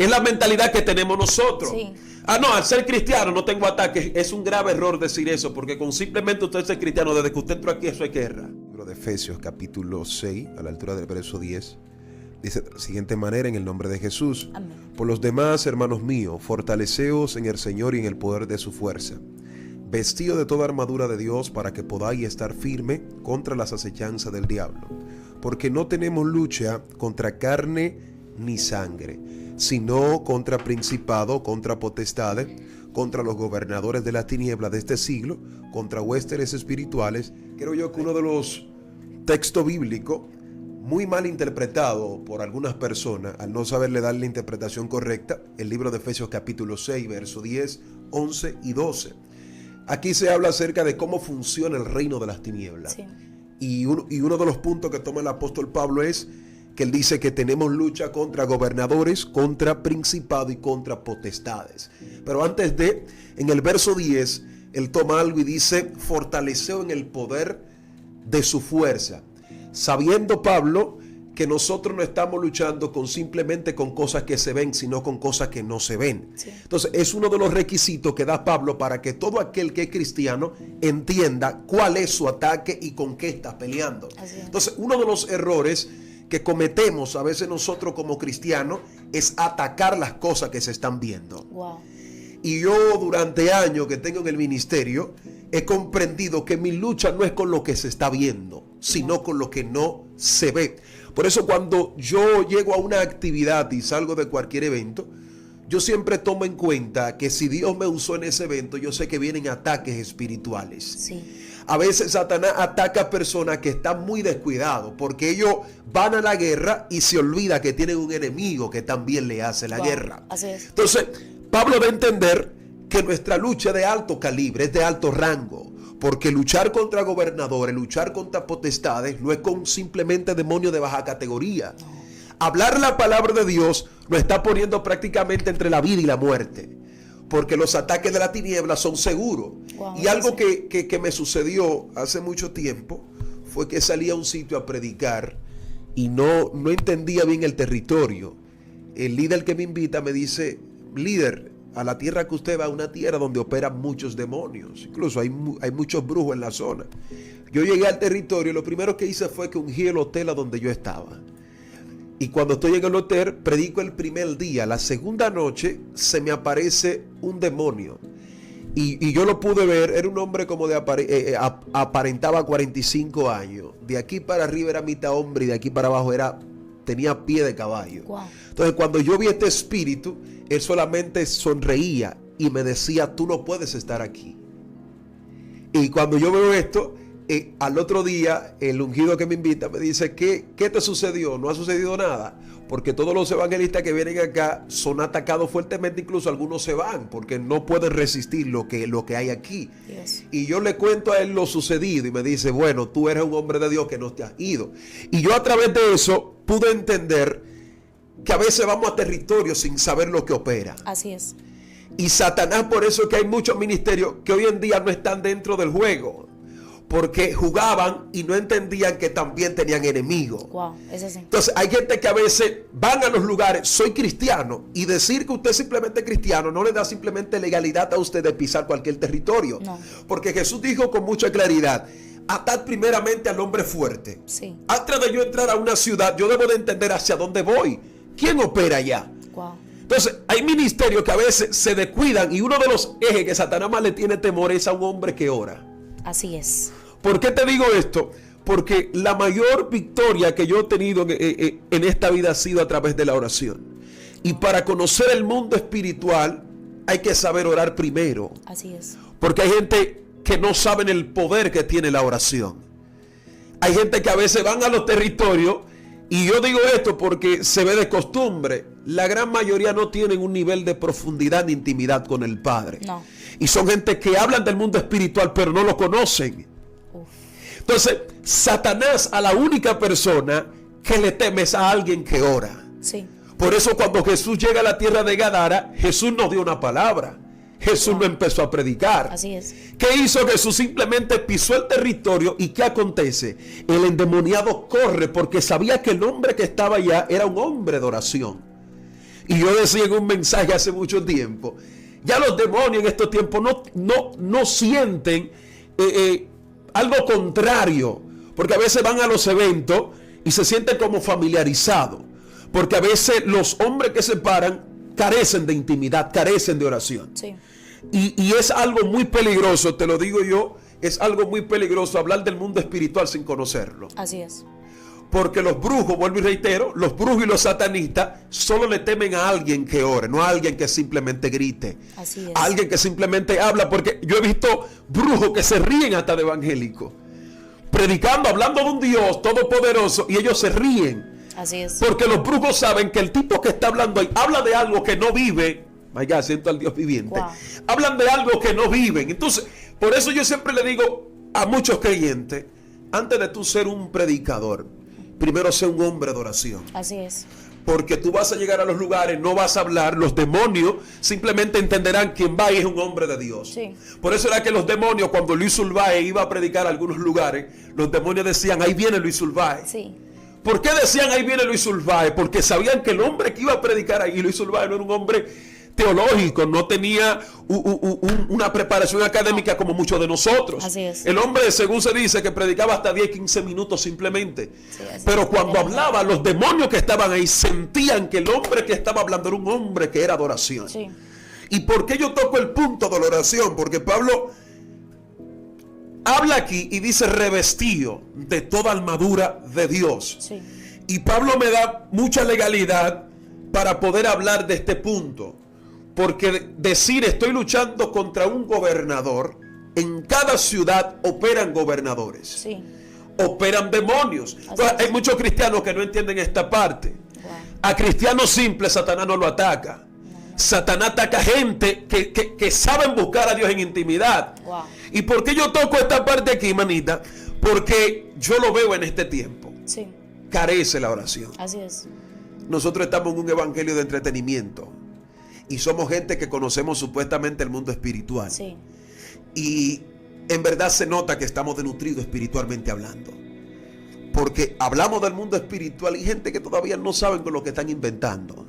Es la mentalidad que tenemos nosotros. Sí. No, al ser cristiano no tengo ataques. Es un grave error decir eso, porque con simplemente usted ser cristiano, desde que usted entró aquí, eso es guerra. Libro de Efesios, capítulo 6, a la altura del verso 10, dice de la siguiente manera: en el nombre de Jesús. Amén. Por los demás, hermanos míos, fortaleceos en el Señor y en el poder de su fuerza, vestido de toda armadura de Dios, para que podáis estar firme contra las acechanzas del diablo. Porque no tenemos lucha contra carne ni sangre, sino contra principados, contra potestades, contra los gobernadores de las tinieblas de este siglo, contra huestes espirituales. Creo yo que uno de los textos bíblicos muy mal interpretado por algunas personas, al no saberle dar la interpretación correcta, el libro de Efesios capítulo 6, verso 10, 11 y 12. Aquí se habla acerca de cómo funciona el reino de las tinieblas. Sí. Y uno de los puntos que toma el apóstol Pablo es que él dice que tenemos lucha contra gobernadores, contra principados y contra potestades. Pero antes de, en el verso 10, él toma algo y dice: fortaleceo en el poder de su fuerza. Sabiendo Pablo que nosotros no estamos luchando simplemente con cosas que se ven, sino con cosas que no se ven. Sí. Entonces es uno de los requisitos que da Pablo para que todo aquel que es cristiano entienda cuál es su ataque y con qué está peleando. Así es. Entonces uno de los errores que cometemos a veces nosotros como cristianos es atacar las cosas que se están viendo. Wow. Y yo durante años que tengo en el ministerio he comprendido que mi lucha no es con lo que se está viendo, sino con lo que no se ve. Por eso cuando yo llego a una actividad y salgo de cualquier evento, yo siempre tomo en cuenta que si Dios me usó en ese evento, yo sé que vienen ataques espirituales. Sí. A veces Satanás ataca a personas que están muy descuidados porque ellos van a la guerra y se olvida que tienen un enemigo que también le hace la guerra. Así es. Entonces, Pablo debe entender que nuestra lucha es de alto calibre, es de alto rango, porque luchar contra gobernadores, luchar contra potestades, no es con simplemente demonios de baja categoría. No. Hablar la palabra de Dios nos está poniendo prácticamente entre la vida y la muerte, porque los ataques de la tiniebla son seguros. Wow, y algo que me sucedió hace mucho tiempo fue que salí a un sitio a predicar y no entendía bien el territorio. El líder que me invita me dice: líder, a la tierra que usted va, una tierra donde operan muchos demonios, incluso hay muchos brujos en la zona. Yo llegué al territorio y lo primero que hice fue que ungí el hotel a donde yo estaba. Y cuando estoy en el hotel, predico el primer día. La segunda noche se me aparece un demonio. Y yo lo pude ver. Era un hombre como aparentaba 45 años. De aquí para arriba era mitad hombre y de aquí para abajo tenía pie de caballo. Wow. Entonces cuando yo vi este espíritu, él solamente sonreía y me decía: tú no puedes estar aquí. Y cuando yo veo esto, al otro día, el ungido que me invita me dice: ¿Qué te sucedió? No ha sucedido nada, porque todos los evangelistas que vienen acá son atacados fuertemente, incluso algunos se van, porque no pueden resistir lo que hay aquí. Dios. Y yo le cuento a él lo sucedido y me dice: bueno, tú eres un hombre de Dios que no te has ido. Y yo a través de eso pude entender que a veces vamos a territorios sin saber lo que opera. Así es. Y Satanás, por eso es que hay muchos ministerios que hoy en día no están dentro del juego, porque jugaban y no entendían que también tenían enemigos. Wow, es así. Entonces hay gente que a veces van a los lugares: soy cristiano, y decir que usted es simplemente cristiano no le da simplemente legalidad a usted de pisar cualquier territorio. No. Porque Jesús dijo con mucha claridad: atad primeramente al hombre fuerte. Sí. Antes de yo entrar a una ciudad, yo debo de entender hacia dónde voy. ¿Quién opera allá? Wow. Entonces, hay ministerios que a veces se descuidan, y uno de los ejes que Satanás más le tiene temor es a un hombre que ora. Así es. ¿Por qué te digo esto? Porque la mayor victoria que yo he tenido en esta vida ha sido a través de la oración. Y para conocer el mundo espiritual hay que saber orar primero. Así es. Porque hay gente que no saben el poder que tiene la oración. Hay gente que a veces van a los territorios, y yo digo esto porque se ve de costumbre. La gran mayoría no tienen un nivel de profundidad ni intimidad con el Padre. No. Y son gente que hablan del mundo espiritual pero no lo conocen. Uf. Entonces, Satanás a la única persona que le teme es a alguien que ora. Sí. Por eso cuando Jesús llega a la tierra de Gadara, Jesús no dio una palabra. Jesús no empezó a predicar. Así es. ¿Qué hizo Jesús? Simplemente pisó el territorio. ¿Y qué acontece? El endemoniado corre porque sabía que el hombre que estaba allá era un hombre de oración. Y yo decía en un mensaje hace mucho tiempo, ya los demonios en estos tiempos no sienten algo contrario, porque a veces van a los eventos y se sienten como familiarizados, porque a veces los hombres que se paran carecen de intimidad, carecen de oración. Sí. Y es algo muy peligroso, te lo digo yo, es algo muy peligroso hablar del mundo espiritual sin conocerlo. Así es. Porque los brujos, vuelvo y reitero, los brujos y los satanistas solo le temen a alguien que ore, no a alguien que simplemente grite. Así es. A alguien que simplemente habla, porque yo he visto brujos que se ríen hasta de evangélicos, predicando, hablando de un Dios todopoderoso, y ellos se ríen. Así es. Porque los brujos saben que el tipo que está hablando ahí habla de algo que no vive. Vaya, siento al Dios viviente. Wow. Hablan de algo que no viven. Entonces, por eso yo siempre le digo a muchos creyentes, antes de tú ser un predicador, primero sé un hombre de oración. Así es. Porque tú vas a llegar a los lugares, no vas a hablar, los demonios simplemente entenderán quién va y es un hombre de Dios. Sí. Por eso era que los demonios, cuando Luis Ulvae iba a predicar a algunos lugares, los demonios decían, ahí viene Luis Ulvae. Sí. ¿Por qué decían ahí viene Luis Ulvae? Porque sabían que el hombre que iba a predicar ahí, Luis Ulvae, no era un hombre teológico, no tenía una preparación académica como muchos de nosotros. Así es. El hombre, según se dice, que predicaba hasta 10, 15 minutos simplemente. Sí, pero cuando hablaba, los demonios que estaban ahí sentían que el hombre que estaba hablando era un hombre que era de oración. Sí. ¿Y por qué yo toco el punto de la oración? Porque Pablo habla aquí y dice revestido de toda armadura de Dios. Sí. Y Pablo me da mucha legalidad para poder hablar de este punto. Porque decir estoy luchando contra un gobernador, en cada ciudad operan gobernadores. Sí. Operan demonios. Entonces, hay muchos cristianos que no entienden esta parte. Wow. A cristianos simples Satanás no lo ataca. Satanás ataca gente que saben buscar a Dios en intimidad. Wow. ¿Y por qué yo toco esta parte aquí, manita? Porque yo lo veo en este tiempo. Sí. Carece la oración. Así es. Nosotros estamos en un evangelio de entretenimiento. Y somos gente que conocemos supuestamente el mundo espiritual. Sí. Y en verdad se nota que estamos desnutridos espiritualmente hablando. Porque hablamos del mundo espiritual y gente que todavía no saben con lo que están inventando.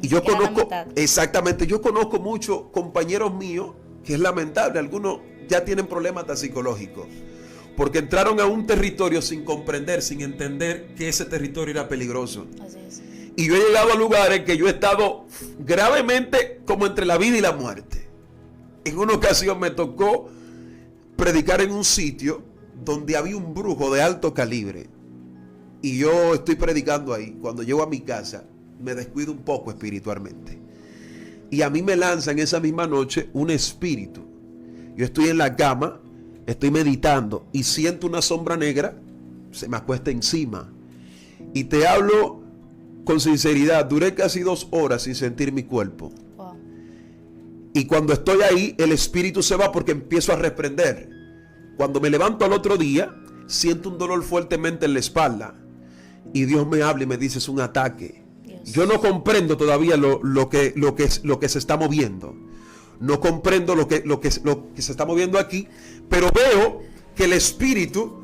Y yo conozco, exactamente, yo conozco muchos compañeros míos que es lamentable, algunos ya tienen problemas hasta psicológicos. Porque entraron a un territorio sin comprender, sin entender que ese territorio era peligroso. Así es. Y yo he llegado a lugares que yo he estado gravemente como entre la vida y la muerte. En una ocasión me tocó predicar en un sitio donde había un brujo de alto calibre. Y yo estoy predicando ahí. Cuando llego a mi casa, me descuido un poco espiritualmente. Y a mí me lanzan esa misma noche un espíritu. Yo estoy en la cama, estoy meditando y siento una sombra negra, se me acuesta encima. Y te hablo con sinceridad, duré casi 2 horas sin sentir mi cuerpo. Wow. Y cuando estoy ahí, el espíritu se va porque empiezo a reprender. Cuando me levanto al otro día, siento un dolor fuertemente en la espalda. Y Dios me habla y me dice, es un ataque. Dios. Yo no comprendo todavía lo que se está moviendo. No comprendo lo que se está moviendo aquí. Pero veo que el espíritu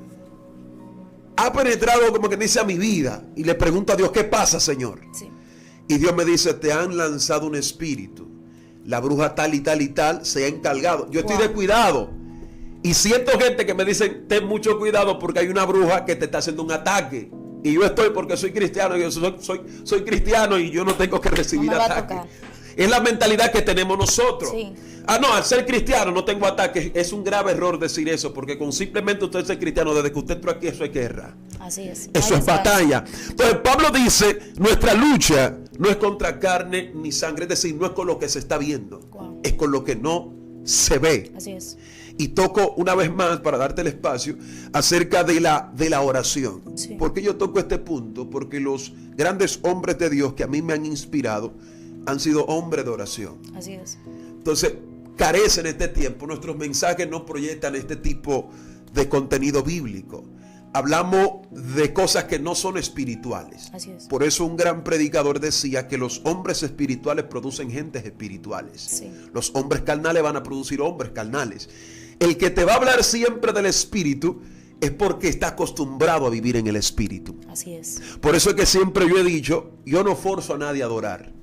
ha penetrado, como que dice, a mi vida. Y le pregunto a Dios, ¿qué pasa, Señor? Sí. Y Dios me dice, te han lanzado un espíritu. La bruja tal y tal y tal se ha encargado. Yo estoy de cuidado. Y siento gente que me dicen, ten mucho cuidado porque hay una bruja que te está haciendo un ataque. Y yo estoy porque soy cristiano. Yo soy cristiano y yo no tengo que recibir ataques. Es la mentalidad que tenemos nosotros. Sí. Ah, no, al ser cristiano no tengo ataques. Es un grave error decir eso, porque con simplemente usted ser cristiano, desde que usted entró aquí, eso es guerra. Así es. Eso es batalla. Entonces Pablo dice, nuestra lucha no es contra carne ni sangre, es decir, no es con lo que se está viendo, Wow. es con lo que no se ve. Así es. Y toco una vez más, para darte el espacio, acerca de la oración. Sí. ¿Por qué yo toco este punto? Porque los grandes hombres de Dios que a mí me han inspirado han sido hombres de oración. Así es. Entonces, carecen este tiempo. Nuestros mensajes no proyectan este tipo de contenido bíblico. Hablamos de cosas que no son espirituales. Así es. Por eso un gran predicador decía que los hombres espirituales producen gentes espirituales. Sí. Los hombres carnales van a producir hombres carnales. El que te va a hablar siempre del espíritu es porque está acostumbrado a vivir en el espíritu. Así es. Por eso es que siempre yo he dicho, yo no forzo a nadie a adorar.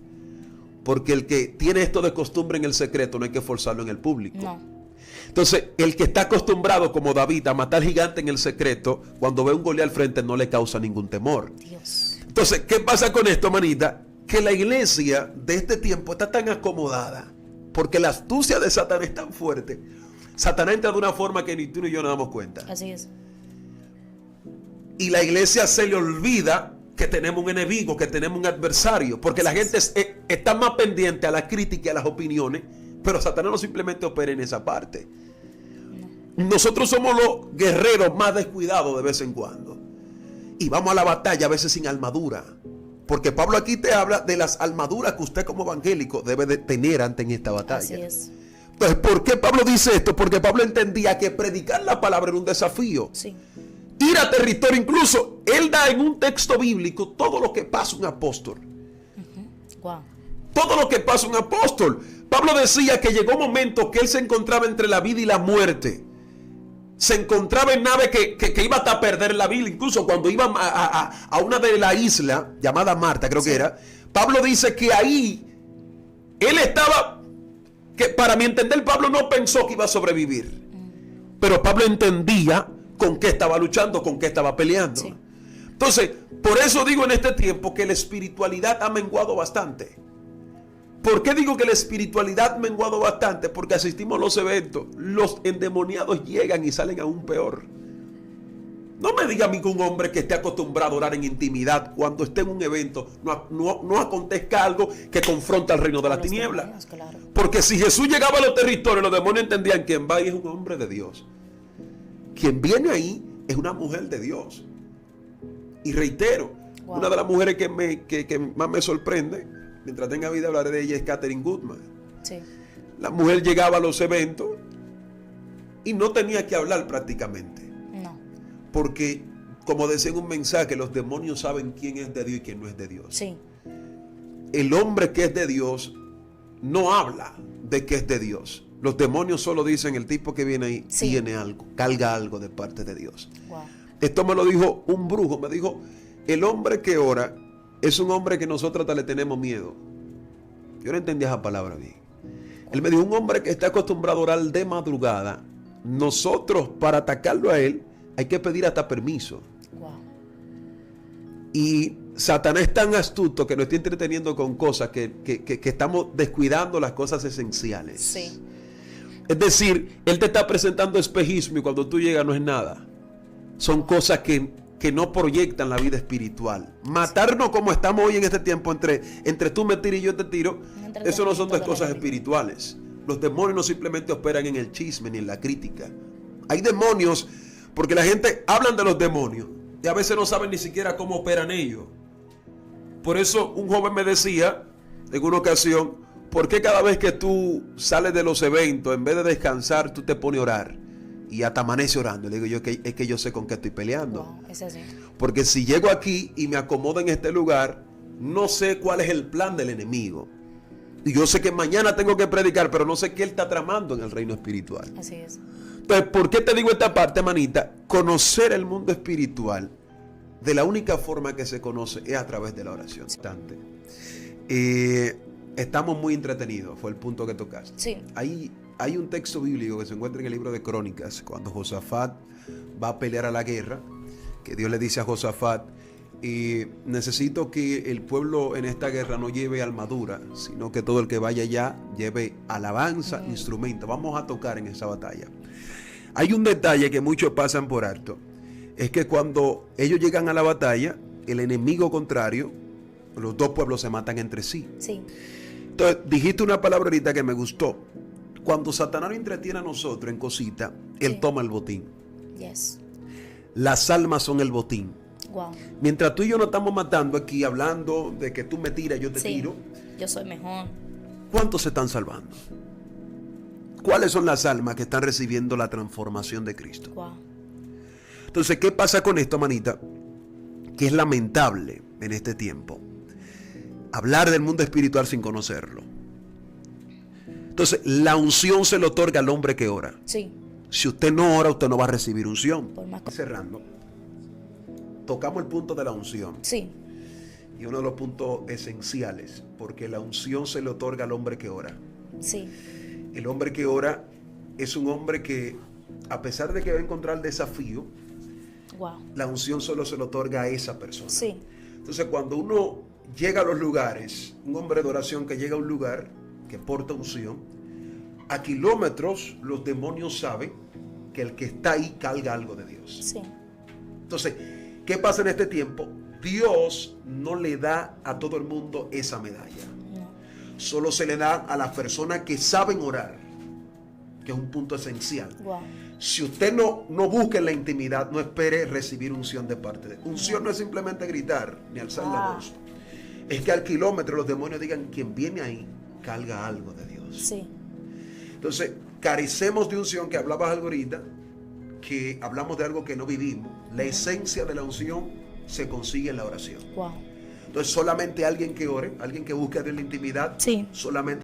Porque el que tiene esto de costumbre en el secreto no hay que forzarlo en el público. No. Entonces, el que está acostumbrado como David a matar gigante en el secreto, cuando ve un Goliat al frente no le causa ningún temor. Dios. Entonces, ¿qué pasa con esto, manita? Que la iglesia de este tiempo está tan acomodada porque la astucia de Satanás es tan fuerte. Satanás entra de una forma que ni tú ni yo nos damos cuenta. Así es. Y la iglesia se le olvida que tenemos un enemigo, que tenemos un adversario, porque la gente está más pendiente a la crítica y a las opiniones, pero Satanás no simplemente opera en esa parte. Nosotros somos los guerreros más descuidados de vez en cuando. Y vamos a la batalla a veces sin armadura. Porque Pablo aquí te habla de las armaduras que usted como evangélico debe de tener antes en esta batalla. Así es. Entonces, ¿por qué Pablo dice esto? Porque Pablo entendía que predicar la palabra era un desafío. Sí. Ir a territorio, incluso él da en un texto bíblico todo lo que pasa un apóstol. Wow. Todo lo que pasa un apóstol. Pablo decía que llegó un momento que él se encontraba entre la vida y la muerte. Se encontraba en nave que iba hasta a perder la vida. Incluso cuando iba a una de la isla llamada Marta, creo que era, Pablo dice que ahí él estaba, que para mi entender Pablo no pensó que iba a sobrevivir. Pero Pablo entendía con qué estaba luchando, con qué estaba peleando. Sí. Entonces, por eso digo en este tiempo que la espiritualidad ha menguado bastante. ¿Por qué digo que la espiritualidad ha menguado bastante? Porque asistimos a los eventos, los endemoniados llegan y salen aún peor. No me diga a mí que un hombre que esté acostumbrado a orar en intimidad, cuando esté en un evento, no acontezca algo que confronta al reino de las tinieblas. Claro. Porque si Jesús llegaba a los territorios, los demonios entendían que quien va ahí es un hombre de Dios. Quien viene ahí es una mujer de Dios. Y reitero, Wow. una de las mujeres que más me sorprende, mientras tenga vida hablaré de ella, es Catherine Goodman. Sí. La mujer llegaba a los eventos y no tenía que hablar prácticamente. No. Porque, como decía en un mensaje, los demonios saben quién es de Dios y quién no es de Dios. Sí. El hombre que es de Dios no habla de que es de Dios. Los demonios solo dicen, el tipo que viene ahí Sí. tiene algo, carga algo de parte de Dios. Wow. Esto me lo dijo un brujo, me dijo, el hombre que ora es un hombre que nosotros hasta le tenemos miedo. Yo no entendía esa palabra bien. Él me dijo, un hombre que está acostumbrado a orar de madrugada, nosotros para atacarlo a él hay que pedir hasta permiso. Wow. Y Satanás es tan astuto que nos está entreteniendo con cosas que estamos descuidando las cosas esenciales. Sí. Es decir, él te está presentando espejismo y cuando tú llegas no es nada. Son cosas que no proyectan la vida espiritual. Matarnos como estamos hoy en este tiempo entre tú me tiras y yo te tiro, eso no son dos cosas espirituales. Los demonios no simplemente operan en el chisme ni en la crítica. Hay demonios porque la gente hablan de los demonios y a veces no saben ni siquiera cómo operan ellos. Por eso un joven me decía en una ocasión, ¿por qué cada vez que tú sales de los eventos, en vez de descansar, tú te pones a orar? Y hasta amanece orando. Le digo yo, es que yo sé con qué estoy peleando. Wow. Es así. Porque si llego aquí y me acomodo en este lugar, no sé cuál es el plan del enemigo. Y yo sé que mañana tengo que predicar, pero no sé qué él está tramando en el reino espiritual. Así es. Entonces, ¿por qué te digo esta parte, manita? Conocer el mundo espiritual, de la única forma que se conoce es a través de la oración. Estamos muy entretenidos, fue el punto que tocaste. Sí. Hay un texto bíblico que se encuentra en el libro de Crónicas, cuando Josafat va a pelear a la guerra, que Dios le dice a Josafat, necesito que el pueblo en esta guerra no lleve armadura, sino que todo el que vaya allá lleve alabanza, instrumento. Vamos a tocar en esa batalla. Hay un detalle que muchos pasan por alto, es que cuando ellos llegan a la batalla, el enemigo contrario, los dos pueblos se matan entre sí. Sí. Entonces, dijiste una palabra ahorita que me gustó. Cuando Satanás nos entretiene a nosotros en cositas, él toma el botín. Yes. Las almas son el botín. Wow. Mientras tú y yo nos estamos matando aquí, hablando de que tú me tiras, yo te tiro, yo soy mejor. ¿cuántos se están salvando? ¿Cuáles son las almas que están recibiendo la transformación de Cristo? Wow. Entonces, ¿qué pasa con esto, manita? Que es lamentable en este tiempo hablar del mundo espiritual sin conocerlo. Entonces, la unción se le otorga al hombre que ora. Sí. Si usted no ora, usted no va a recibir unción. Por más... Cerrando, tocamos el punto de la unción. Sí. y uno de los puntos esenciales, porque la unción se le otorga al hombre que ora. Sí. El hombre que ora es un hombre que, a pesar de que va a encontrar desafío, Wow. la unción solo se le otorga a esa persona. Sí. Entonces, cuando uno llega a los lugares, un hombre de oración que llega a un lugar que porta unción, a kilómetros los demonios saben que el que está ahí carga algo de Dios. Sí. Entonces, ¿qué pasa en este tiempo? Dios no le da a todo el mundo esa medalla. No. Solo se le da a las personas que saben orar, que es un punto esencial. Wow. Si usted no busca en la intimidad, no espere recibir unción de parte de Dios. Unción no es simplemente gritar ni alzar la voz. Es que al kilómetro los demonios digan, quien viene ahí carga algo de Dios. Sí. Entonces, carecemos de unción, que hablabas algo ahorita, que hablamos de algo que no vivimos. La esencia de la unción se consigue en la oración. Wow. Entonces, solamente alguien que ore, alguien que busque de la intimidad, Sí. solamente